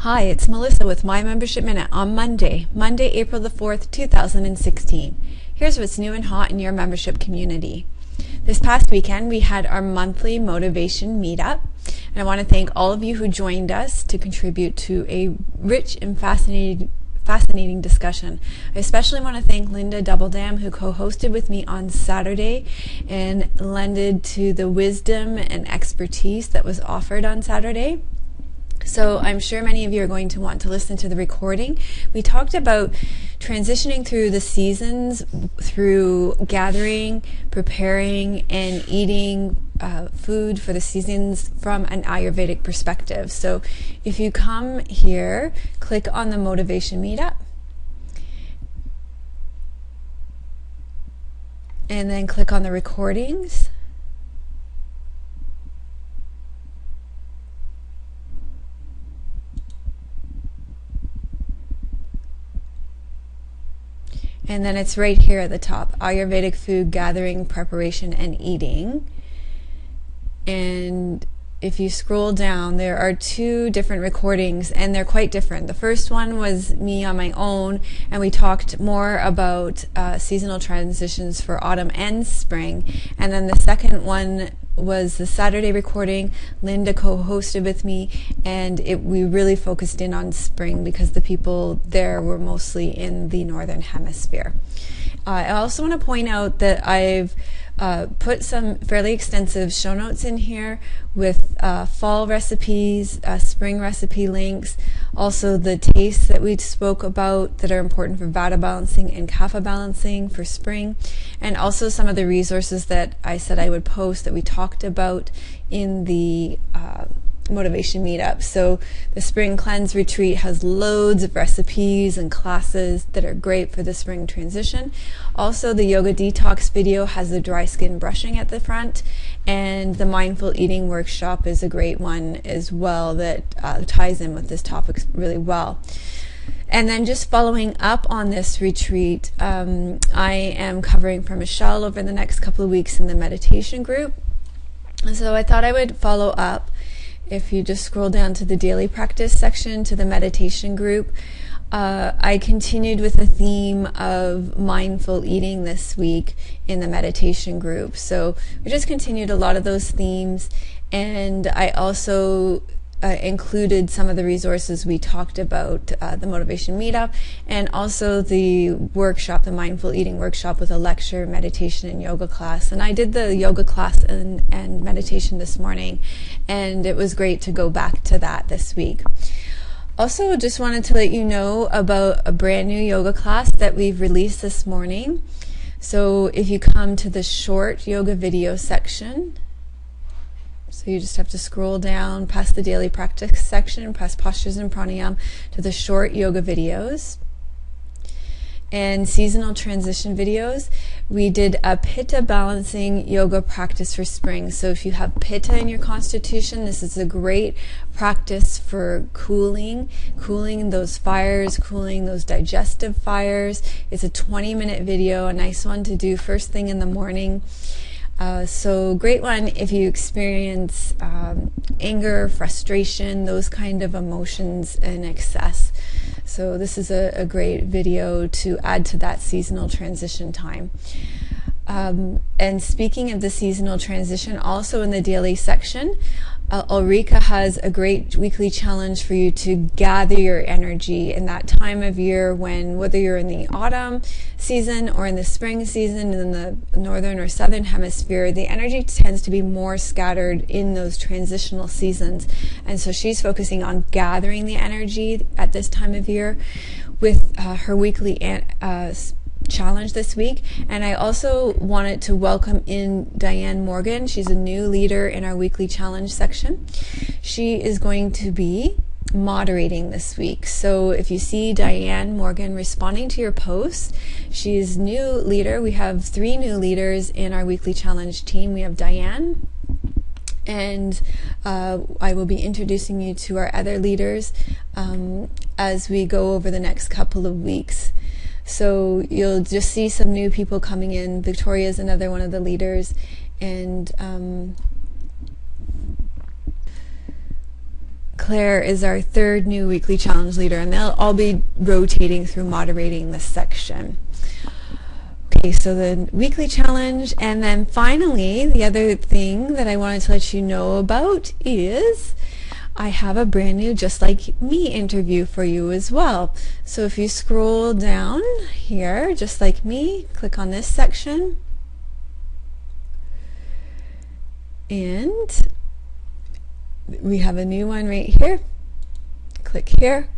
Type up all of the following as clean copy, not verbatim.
Hi, it's Melissa with My Membership Minute on Monday, April the 4th, 2016. Here's what's new and hot in your membership community. This past weekend, we had our monthly motivation meetup, and I want to thank all of you who joined us to contribute to a rich and fascinating discussion. I especially want to thank Linda Doubledam, who co-hosted with me on Saturday and lended to the wisdom and expertise that was offered on Saturday. So I'm sure many of you are going to want to listen to the recording. We talked about transitioning through the seasons, through gathering, preparing, and eating food for the seasons from an Ayurvedic perspective. So if you come here, click on the Motivation Meetup, and then click on the recordings. And then it's right here at the top, Ayurvedic food gathering, preparation, and eating. And if you scroll down, there are two different recordings, and they're quite different. The first one was me on my own, and we talked more about seasonal transitions for autumn and spring. And then the second one was the Saturday recording. Linda co-hosted with me, and we really focused in on spring because the people there were mostly in the northern hemisphere. I also want to point out that I've put some fairly extensive show notes in here with fall recipes, spring recipe links, also the tastes that we spoke about that are important for Vata balancing and Kapha balancing for spring, and also some of the resources that I said I would post that we talked about in the motivation meetup. So the spring cleanse retreat has loads of recipes and classes that are great for the spring transition. Also, the yoga detox video has the dry skin brushing at the front, and the mindful eating workshop is a great one as well that ties in with this topic really well. And then just following up on this retreat, I am covering for Michelle over the next couple of weeks in the meditation group. And so I thought I would follow up. If you just scroll down to the daily practice section, to the meditation group, I continued with the theme of mindful eating this week in the meditation group. So we just continued a lot of those themes, and I also included some of the resources we talked about, the motivation meetup, and also the workshop, the mindful eating workshop, with a lecture, meditation, and yoga class. And I did the yoga class and meditation this morning, and it was great to go back to that this week. Also, just wanted to let you know about a brand new yoga class that we've released this morning. So if you come to the short yoga video section, so you just have to scroll down past the daily practice section, past postures and pranayam, to the short yoga videos and seasonal transition videos. We did a Pitta balancing yoga practice for spring. So if you have Pitta in your constitution, this is a great practice for cooling those fires, cooling those digestive fires. It's a 20-minute video, a nice one to do first thing in the morning. So great one if you experience anger, frustration, those kind of emotions in excess. So this is a great video to add to that seasonal transition time. And speaking of the seasonal transition, also in the daily section, Ulrika has a great weekly challenge for you to gather your energy in that time of year when, whether you're in the autumn season or in the spring season in the northern or southern hemisphere, the energy tends to be more scattered in those transitional seasons. And so she's focusing on gathering the energy at this time of year with her weekly challenge this week. And I also wanted to welcome in Diane Morgan. She's a new leader in our weekly challenge section. She is going to be moderating this week. So if you see Diane Morgan responding to your posts, she is new leader. We have 3 new leaders in our weekly challenge team. We have Diane, and I will be introducing you to our other leaders as we go over the next couple of weeks. So you'll just see some new people coming in. Victoria is another one of the leaders, and Claire is our third new weekly challenge leader, and they'll all be rotating through moderating this section. Okay, so the weekly challenge, and then finally, the other thing that I wanted to let you know about is I have a brand new Just Like Me interview for you as well. So if you scroll down here, Just Like Me, click on this section, and we have a new one right here. Click here,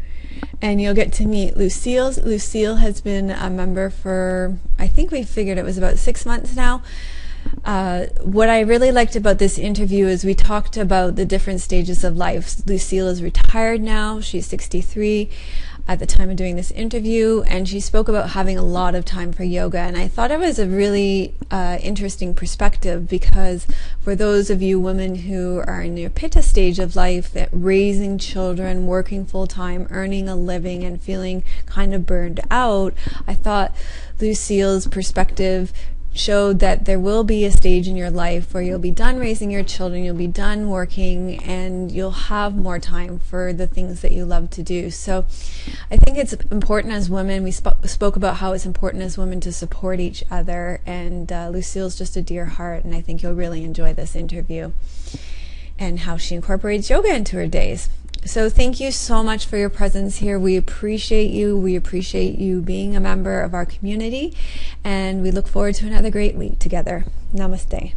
and you'll get to meet Lucille. Lucille has been a member for, I think we figured it was about 6 months now. What I really liked about this interview is we talked about the different stages of life. Lucille is retired now. She's 63 at the time of doing this interview, and she spoke about having a lot of time for yoga. And I thought it was a really interesting perspective, because for those of you women who are in your Pitta stage of life, that raising children, working full-time, earning a living, and feeling kind of burned out, I thought Lucille's perspective showed that there will be a stage in your life where you'll be done raising your children, you'll be done working, and you'll have more time for the things that you love to do. So I think it's important as women, we spoke about how it's important as women to support each other, and Lucille's just a dear heart, and I think you'll really enjoy this interview and how she incorporates yoga into her days. So thank you so much for your presence here. We appreciate you. We appreciate you being a member of our community, and we look forward to another great week together. Namaste.